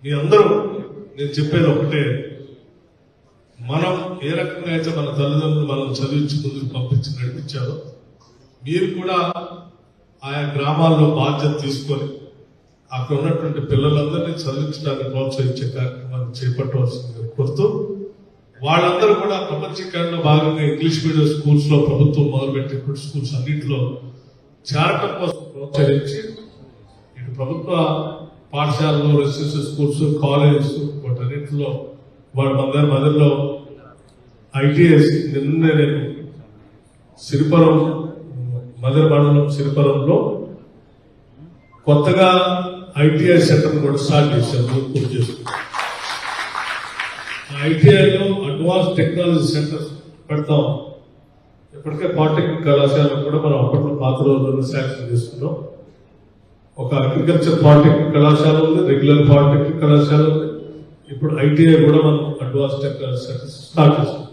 మీ అందరూ నేను చెప్పేది ఒకటే, మనం ఏ రకంగా అయితే మన తల్లిదండ్రులు మనం చదివించి ముందుకు పంపించి నడిపించారో మీరు కూడా ఆయా గ్రామాల్లో బాధ్యత తీసుకొని అక్కడ ఉన్నటువంటి పిల్లలందరినీ చదివించడానికి ప్రోత్సహించే కార్యక్రమాన్ని చేపట్టవలసిందిగా కోరుతూ, వాళ్ళందరూ కూడా ప్రపంచీకరణలో భాగంగా ఇంగ్లీష్ మీడియం స్కూల్స్ లో ప్రభుత్వం మొదలుపెట్టే స్కూల్స్ అన్నింటిలో చేరటం కోసం ప్రోత్సహించి ఇటు ప్రభుత్వ పాఠశాలలో రెసిడెన్షియల్ స్కూల్స్ కాలేజెస్ వాటన్నింటిలో వాళ్ళ మదర్లో ఐటీఎస్ నిన్న నేను సిరిపురం మదర్ మండలం సిరిపురంలో కొత్తగా ఐటీఐ సెంటర్ కూడా స్టార్ట్ చేశారు. పూర్తి చేస్తున్నారు. ఐటీఐలో అడ్వాన్స్ టెక్నాలజీ సెంటర్ పెడతాం. ఇప్పటికే పాలిటెక్నిక్ కళాశాల కూడా మనం అప్పట్లో పాత రోజుల్లో శాంక్షన్ చేసుకున్నాం. ఒక అగ్రికల్చర్ పాలిటెక్నిక్ కళాశాల ఉంది, రెగ్యులర్ పాలిటెక్నిక్ కళాశాల ఉంది. ఇప్పుడు ఐటీఐ కూడా మనం అడ్వాన్స్ టెక్నాలజీ సెంటర్ స్టార్ట్ చేస్తాం.